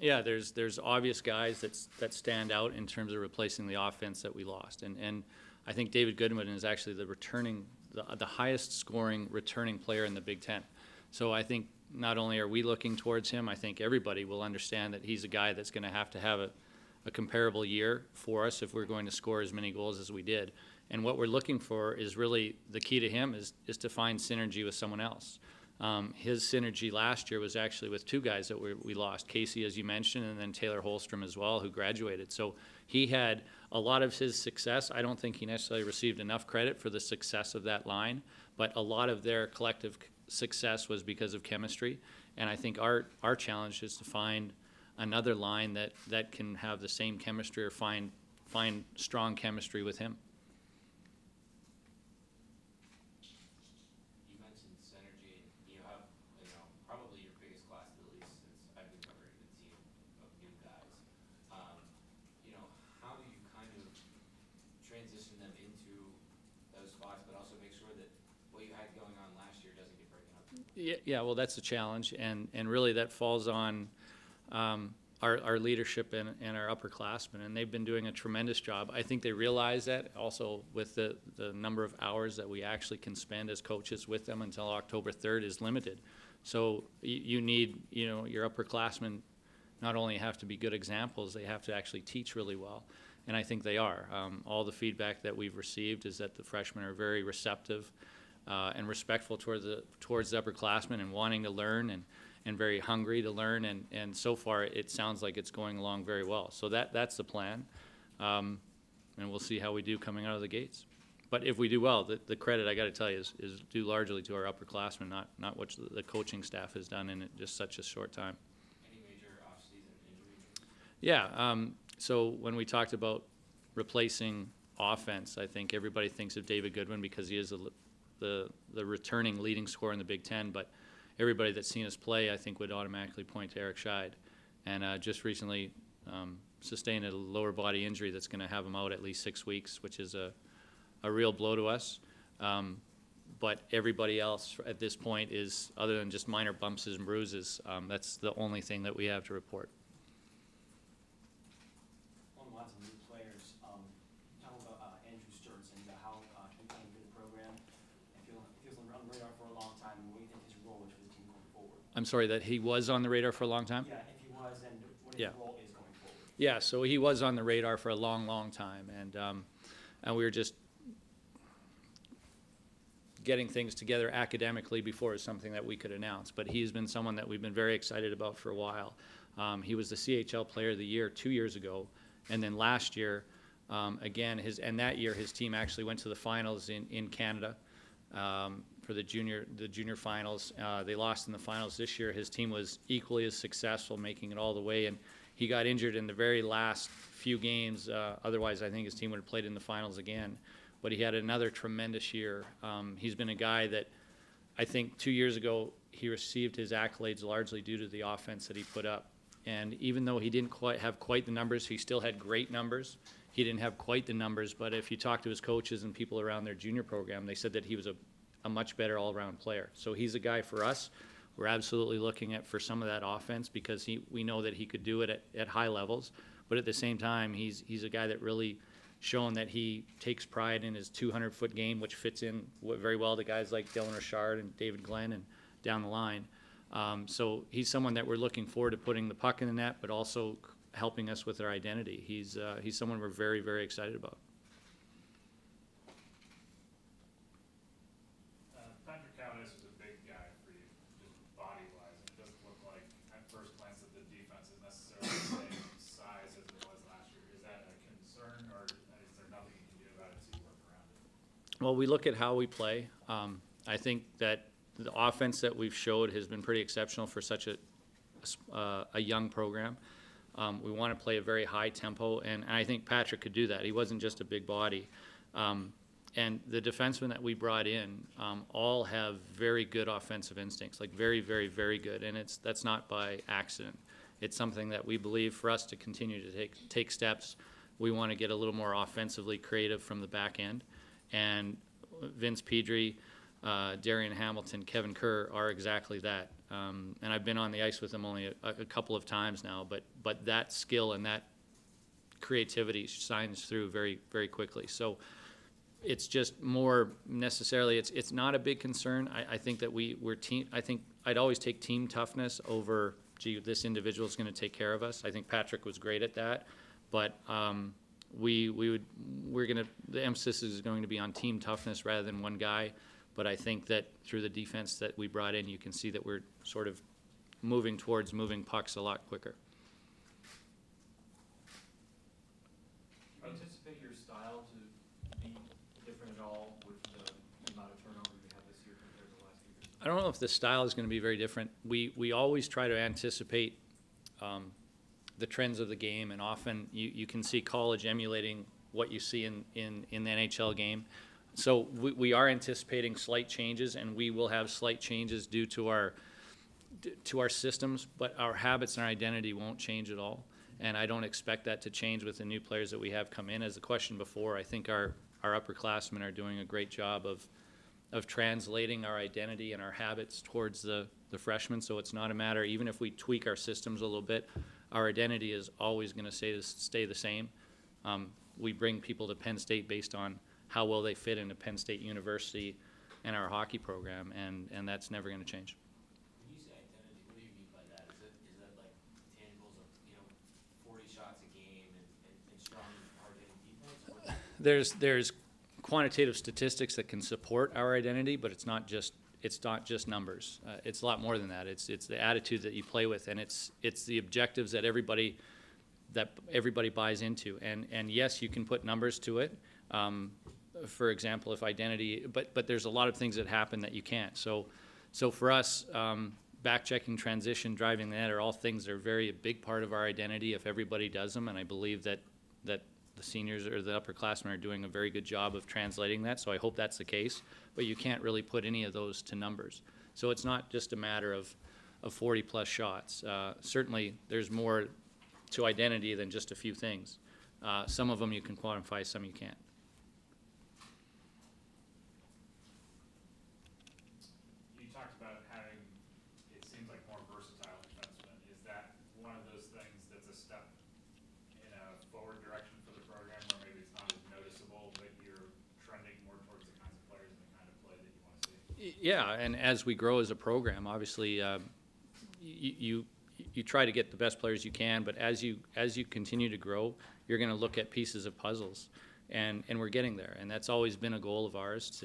Yeah, there's obvious guys that stand out in terms of replacing the offense that we lost, and I think David Goodwin is actually the highest scoring returning player in the Big Ten. So I think not only are we looking towards him, I think everybody will understand that he's a guy that's going to have a comparable year for us if we're going to score as many goals as we did. And what we're looking for is really the key to him is to find synergy with someone else. His synergy last year was actually with two guys that we lost, Casey, as you mentioned, and then Taylor Holstrom as well, who graduated. So he had a lot of his success. I don't think he necessarily received enough credit for the success of that line, but a lot of their collective success was because of chemistry. And I think our challenge is to find another line that can have the same chemistry or find strong chemistry with him. You mentioned synergy, and you have, probably your biggest class, at least since I've been covering the team of new guys. How do you kind of transition them into those spots, but also make sure that what you had going on last year doesn't get broken up? Yeah, well, that's a challenge, and really that falls on our leadership and our upperclassmen, and they've been doing a tremendous job. I think they realize that also with the number of hours that we actually can spend as coaches with them until October 3rd is limited. So you need, your upperclassmen not only have to be good examples, they have to actually teach really well. And I think they are. All the feedback that we've received is that the freshmen are very receptive and respectful towards the upperclassmen and wanting to learn and very hungry to learn, and so far it sounds like it's going along very well. So that's the plan, and we'll see how we do coming out of the gates. But if we do well, the credit, I got to tell you, is due largely to our upperclassmen, not what the coaching staff has done in just such a short time. Any major off-season injuries? Yeah, so when we talked about replacing offense, I think everybody thinks of David Goodwin because he is the returning leading scorer in the Big Ten, but everybody that's seen us play, I think, would automatically point to Eric Scheid. And just recently sustained a lower body injury that's going to have him out at least 6 weeks, which is a real blow to us. But everybody else at this point is, other than just minor bumps and bruises, that's the only thing that we have to report. Along the lines of new players, talk about Andrew Sturts and how he came to the program. He was on the radar for a long time, and what do you think his role is for the team going forward? I'm sorry, that he was on the radar for a long time? Yeah, if he was, and what his role is going forward. Yeah, so he was on the radar for a long, long time, and we were just getting things together academically before it's something that we could announce. But he's been someone that we've been very excited about for a while. He was the CHL Player of the Year 2 years ago, and then last year, again, that year his team actually went to the finals in Canada for the junior finals. They lost in the finals this year. His team was equally as successful, making it all the way, and he got injured in the very last few games. Otherwise, I think his team would have played in the finals again. But he had another tremendous year. He's been a guy that I think 2 years ago he received his accolades largely due to the offense that he put up. And even though he didn't have quite the numbers, he still had great numbers. He didn't have quite the numbers, but if you talk to his coaches and people around their junior program, they said that he was a much better all-around player. So he's a guy for us. We're absolutely looking for some of that offense because we know that he could do it at high levels. But at the same time, he's a guy that really shown that he takes pride in his 200-foot game, which fits in very well to guys like Dylan Richard and David Glenn and down the line. So he's someone that we're looking forward to putting the puck in the net, but also helping us with our identity. He's someone we're very, very excited about. Patrick Cowdis is a big guy for you, just body-wise. It doesn't look like, at first glance, that the defense is necessarily the same size as it was last year. Is that a concern, or is there nothing you can do about it to work around it? Well, we look at how we play. I think that the offense that we've showed has been pretty exceptional for such a young program. We want to play a very high tempo, and I think Patrick could do that. He wasn't just a big body. And the defensemen that we brought in all have very good offensive instincts, like very, very, very good. And that's not by accident. It's something that we believe for us to continue to take steps. We want to get a little more offensively creative from the back end. And Vince Pedri, Darian Hamilton, Kevin Kerr are exactly that. And I've been on the ice with him only a couple of times now, but that skill and that creativity shines through very, very quickly. So it's just more necessarily, it's not a big concern. I think that we're team. I think I'd always take team toughness over, gee, this individual is going to take care of us. I think Patrick was great at that, but the emphasis is going to be on team toughness rather than one guy. But I think that through the defense that we brought in, you can see that we're sort of moving towards moving pucks a lot quicker. Do you anticipate your style to be different at all with the amount of turnover you have this year compared to last year? I don't know if the style is going to be very different. We always try to anticipate the trends of the game, and often you can see college emulating what you see in the NHL game. So we are anticipating slight changes, and we will have slight changes due to our systems, but our habits and our identity won't change at all. And I don't expect that to change with the new players that we have come in. As the question before, I think our upperclassmen are doing a great job of translating our identity and our habits towards the freshmen. So it's not a matter, even if we tweak our systems a little bit, our identity is always going to stay the same. We bring people to Penn State based on how well they fit into Penn State University and our hockey program, and that's never going to change. When you say identity, what do you mean by that? Is that like tangibles of 40 shots a game and strong, hard-hitting defense? There's quantitative statistics that can support our identity, but it's not just numbers. It's a lot more than that. It's the attitude that you play with, and it's the objectives that everybody buys into. And yes, you can put numbers to it. For example, if identity, but there's a lot of things that happen that you can't. So for us, back-checking, transition, driving the net are all things that are a big part of our identity if everybody does them, and I believe that the seniors or the upperclassmen are doing a very good job of translating that, so I hope that's the case. But you can't really put any of those to numbers. So it's not just a matter of 40-plus shots. Certainly, there's more to identity than just a few things. Some of them you can quantify, some you can't. You talked about having, it seems like, more versatile defensemen. Is that one of those things that's a step in a forward direction for the program, or maybe it's not as noticeable, but you're trending more towards the kinds of players and the kind of play that you want to see? Yeah, and as we grow as a program, obviously, you try to get the best players you can, but as you continue to grow, you're going to look at pieces of puzzles, and we're getting there, and that's always been a goal of ours.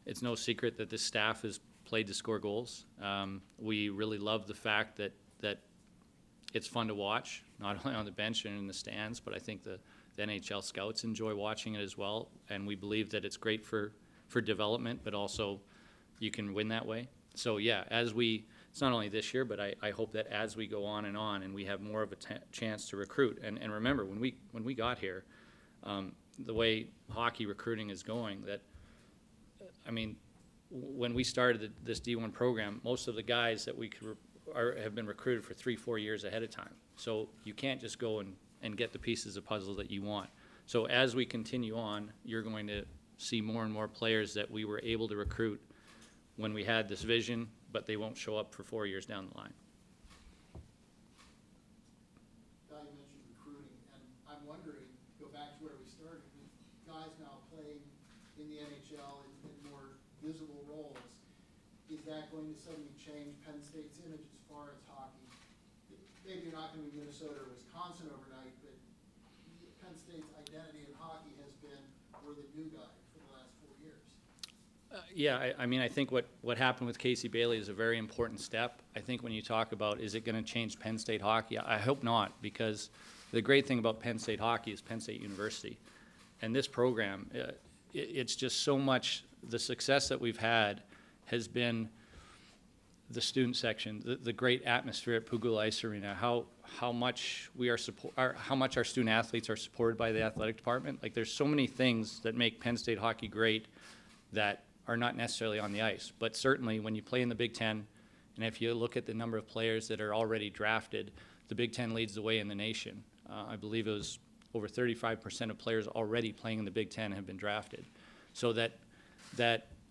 It's no secret that this staff has played to score goals. We really love the fact that it's fun to watch, not only on the bench and in the stands, but I think the NHL scouts enjoy watching it as well, and we believe that it's great for development, but also you can win that way. So yeah, it's not only this year, but I hope that as we go on and we have more of a chance to recruit. And remember, when we got here, the way hockey recruiting is going, when we started this D1 program, most of the guys that have been recruited for 3-4 years ahead of time. So you can't just go and get the pieces of puzzle that you want. So as we continue on, you're going to see more and more players that we were able to recruit when we had this vision, but they won't show up for 4 years down the line. Guy, you mentioned recruiting, and I'm wondering, go back to where we started, with guys now playing in the NHL in more visible roles, is that going to suddenly change Penn State's image as far as hockey? Maybe you're not going to be Minnesota or Wisconsin overnight, but Penn State's identity in hockey has been, we're the new guy for the last 4 years. Yeah, I think what happened with Casey Bailey is a very important step. I think when you talk about, is it going to change Penn State hockey, I hope not, because the great thing about Penn State hockey is Penn State University. And this program, it's just so much, the success that we've had has been the student section, the great atmosphere at Pugula Ice Arena, how much how much our student athletes are supported by the athletic department. Like, there's so many things that make Penn State hockey great that are not necessarily on the ice. But certainly when you play in the Big Ten, and if you look at the number of players that are already drafted, the Big Ten leads the way in the nation. I believe it was over 35% of players already playing in the Big Ten have been drafted. So that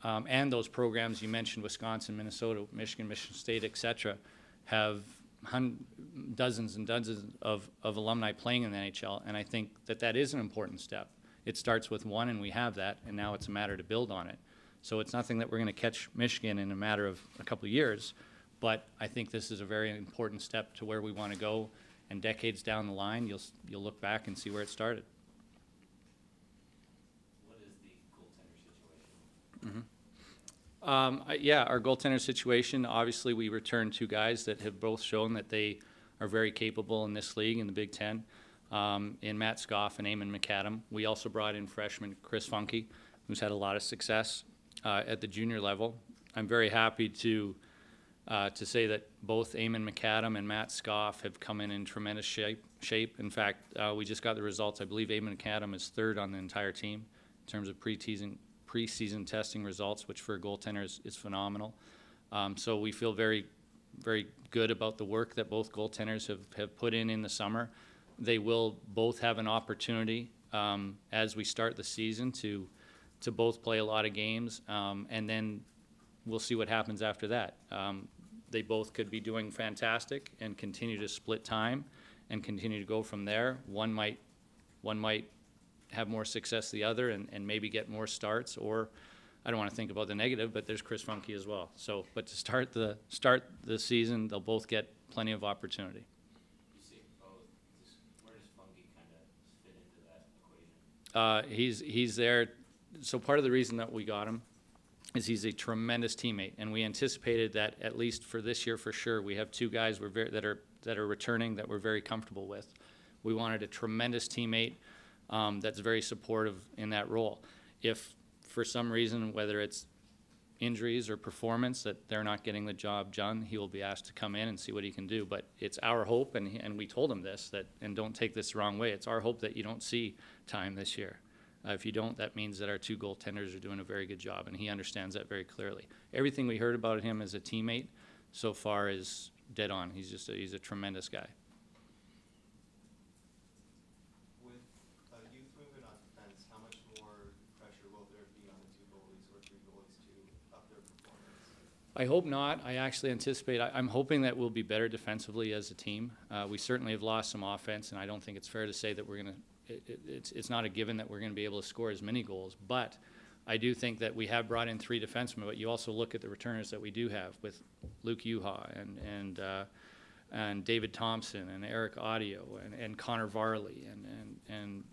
and those programs you mentioned, Wisconsin, Minnesota, Michigan, Michigan State, et cetera, have dozens and dozens of alumni playing in the NHL, and I think that is an important step. It starts with one, and we have that, and now it's a matter to build on it. So it's nothing that we're going to catch Michigan in a matter of a couple of years, but I think this is a very important step to where we want to go, and decades down the line, you'll look back and see where it started. What is the goaltender situation? Yeah, our goaltender situation, obviously we returned two guys that have both shown that they are very capable in this league, in the Big Ten, in Matt Scoff and Eamon McAdam. We also brought in freshman Chris Funke, who's had a lot of success at the junior level. I'm very happy to say that both Eamon McAdam and Matt Scoff have come in tremendous shape. In fact, we just got the results. I believe Eamon McAdam is third on the entire team in terms of preseason testing results, which for a goaltender is phenomenal. So we feel very, very good about the work that both goaltenders have put in the summer. They will both have an opportunity as we start the season to both play a lot of games, and then we'll see what happens after that. They both could be doing fantastic and continue to split time and continue to go from there. One might have more success than the other and maybe get more starts, or I don't want to think about the negative, but there's Chris Funke as well. So, but to start the season, they'll both get plenty of opportunity. You see both. Where does Funke kind of fit into that equation? He's there. So part of the reason that we got him is he's a tremendous teammate, and we anticipated that at least for this year for sure. We have two guys that are returning that we're very comfortable with. We wanted a tremendous teammate that's very supportive in that role. If for some reason, whether it's injuries or performance, that they're not getting the job done, he will be asked to come in and see what he can do. But it's our hope, and we told him this, and don't take this the wrong way, it's our hope that you don't see time this year. If you don't, that means that our two goaltenders are doing a very good job, and he understands that very clearly. Everything we heard about him as a teammate so far is dead on. He's a tremendous guy. With youth moving on defense, how much more pressure will there be on the two goalies or three goalies to up their performance? I hope not. I actually anticipate, I'm hoping that we'll be better defensively as a team. We certainly have lost some offense, and I don't think it's fair to say that we're going to it's not a given that we're going to be able to score as many goals, but I do think that we have brought in three defensemen. But you also look at the returners that we do have with Luke Juha and David Thompson and Eric Audio and Connor Varley and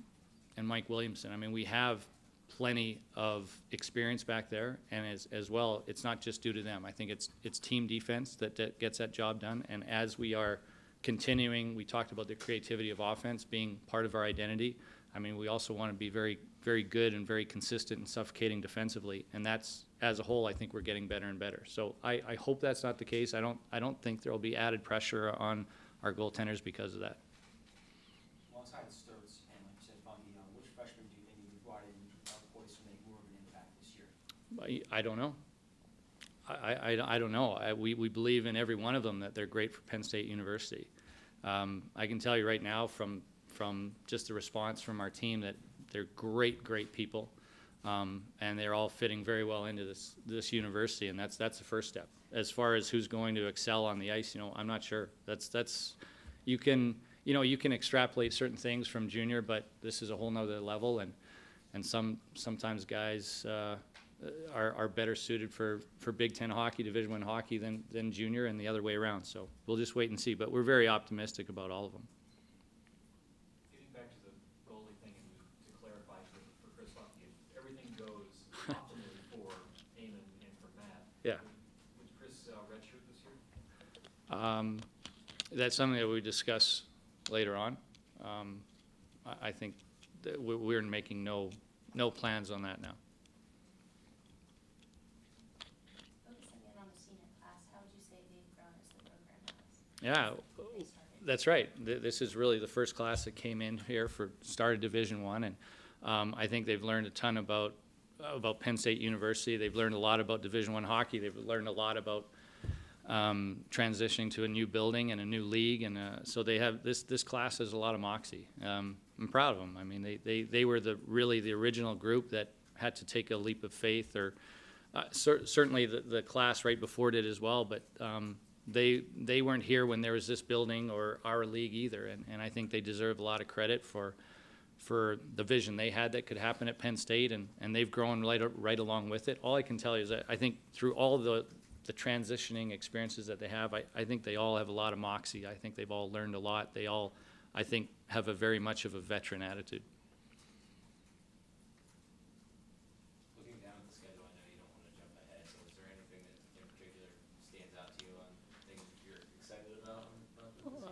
Mike Williamson. I mean, we have plenty of experience back there, and as well, it's not just due to them. I think it's team defense that gets that job done, and as we are continuing, we talked about the creativity of offense being part of our identity. I mean, we also want to be very, very good and very consistent and suffocating defensively, and that's, as a whole, I think we're getting better and better. So I hope that's not the case. I don't think there will be added pressure on our goaltenders because of that. Alongside Sturts and, like you said, Funke, which freshmen do you think you brought in poised to make more of an impact this year? I don't know. I don't know. We believe in every one of them that they're great for Penn State University. I can tell you right now from just the response from our team that they're great people, and they're all fitting very well into this university, and that's the first step. As far as who's going to excel on the ice, I'm not sure. You can extrapolate certain things from junior, but this is a whole nother level, and sometimes guys are better suited for Big Ten hockey, Division I hockey than junior, and the other way around. So we'll just wait and see. But we're very optimistic about all of them. Getting back to the goalie thing, and to clarify for Chris Funke, if everything goes optimally for Eamon and for Matt, Yeah. would Chris redshirt this year? That's something that we discuss later on. I think that we're making no plans on that now. Yeah, that's right. This is really the first class that came in here for started Division I, and I think they've learned a ton about Penn State University. They've learned a lot about Division I hockey. They've learned a lot about transitioning to a new building and a new league, and so they have this class has a lot of moxie. I'm proud of them. I mean, they were really the original group that had to take a leap of faith or Certainly the class right before did as well, but they weren't here when there was this building or our league either, and I think they deserve a lot of credit for the vision they had that could happen at Penn State, and they've grown right along with it. All I can tell you is that I think through all the transitioning experiences that they have, I think they all have a lot of moxie. I think they've all learned a lot. They all, I think, have a very much of a veteran attitude. Looking down at the schedule, I know you don't want to jump ahead, so is there anything that in particular stands out to you on things that you're excited about?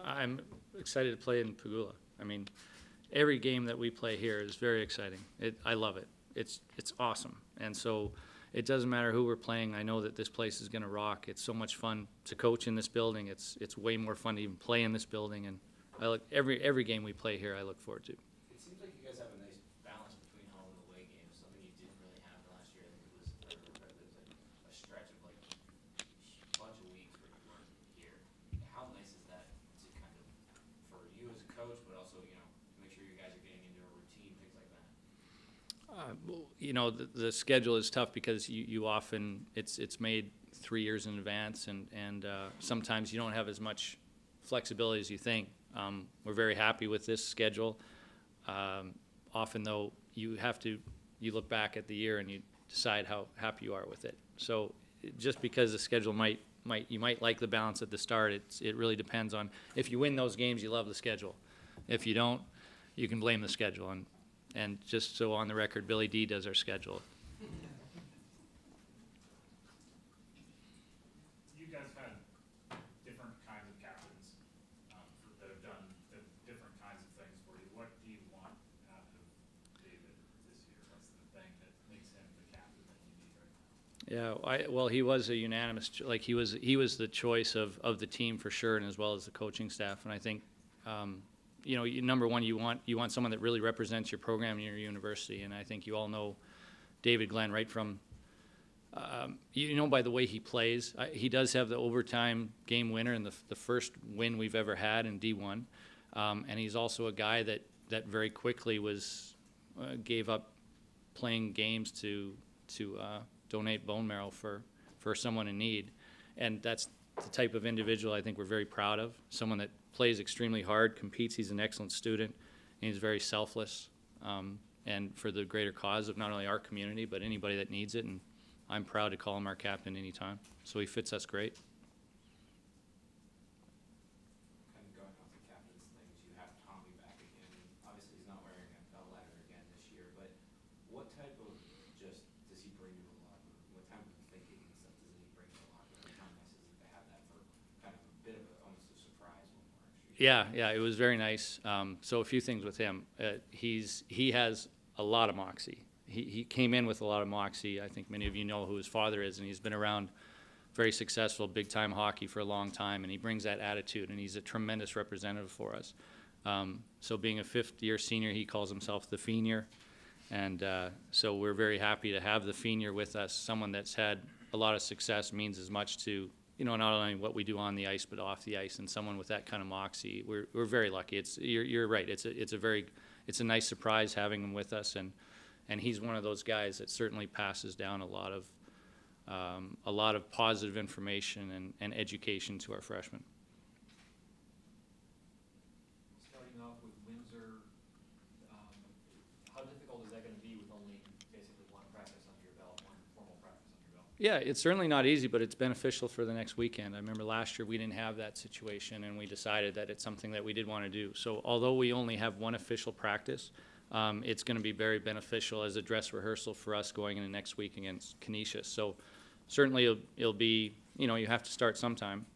I'm excited to play in Pagula. I mean, every game that we play here is very exciting. I love it. It's awesome. And so it doesn't matter who we're playing. I know that this place is going to rock. It's so much fun to coach in this building. It's way more fun to even play in this building. And every game we play here, I look forward to. It seems like you guys have a nice balance between home and away games, something you didn't really have last year. I think it was like a stretch of like a bunch of weeks where you weren't here. How nice is that to kind of, for you as a coach, but also, you know, make sure you guys are getting into a routine, things like that? You know, the schedule is tough because you often, it's made 3 years in advance, and sometimes you don't have as much flexibility as you think. We're very happy with this schedule. Often, though, you look back at the year and you decide how happy you are with it. So just because the schedule you might like the balance at the start, it really depends on, if you win those games, you love the schedule. If you don't, you can blame the schedule. And just so on the record, Billy D does our schedule. You guys had different kinds of captains that have done different kinds of things for you. What do you want out of David this year? What's the thing that makes him the captain that you need right now? Yeah, well, he was a unanimous, like he was the choice of the team for sure, and as well as the coaching staff. And I think, you know, number one, you want someone that really represents your program and your university. And I think you all know David Glenn right from, you know, by the way he plays. He does have the overtime game winner and the first win we've ever had in D1. And he's also a guy that very quickly gave up playing games to donate bone marrow for someone in need. And that's the type of individual I think we're very proud of, someone that plays extremely hard, competes. He's an excellent student, and he's very selfless, and for the greater cause of not only our community, but anybody that needs it. And I'm proud to call him our captain anytime. So he fits us great. Kind of going off the captain's things, you have Tommy back again. Obviously, he's not wearing a bell ladder again this year, but what type of does he bring to the locker room? What type of thinking and stuff does he bring to the locker room? How nice is it to have that for kind of a bit of almost a surprise when we're actually? Yeah, it was very nice. So a few things with him. He has a lot of moxie. He came in with a lot of moxie. I think many of you know who his father is, and he's been around very successful, big-time hockey for a long time, and he brings that attitude, and he's a tremendous representative for us. So being a fifth-year senior, he calls himself the Fenior, and so we're very happy to have the Fenior with us, someone that's had a lot of success, means as much to, you know, not only what we do on the ice, but off the ice, and someone with that kind of moxie. We're very lucky. You're right. It's a nice surprise having him with us, and he's one of those guys that certainly passes down a lot of positive information and education to our freshmen. Starting off with Windsor, how difficult is that going to be with only basically one practice under your belt, one formal practice under your belt? Yeah, it's certainly not easy, but it's beneficial for the next weekend. I remember last year we didn't have that situation, and we decided that it's something that we did want to do. So although we only have one official practice, it's going to be very beneficial as a dress rehearsal for us going into next week against Canisius. So certainly it'll be, you know, you have to start sometime.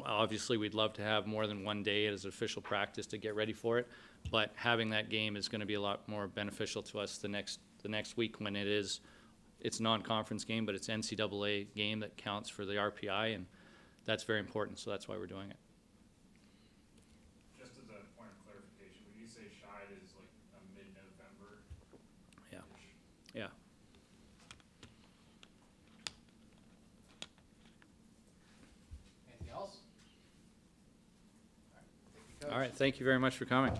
Obviously, we'd love to have more than one day as official practice to get ready for it, but having that game is going to be a lot more beneficial to us the next week when it's a non-conference game, but it's NCAA game that counts for the RPI, and that's very important, so that's why we're doing it. Just as a point of clarification, when you say Scheid is like a mid-November? Yeah. Anything else? All right, thank you very much for coming.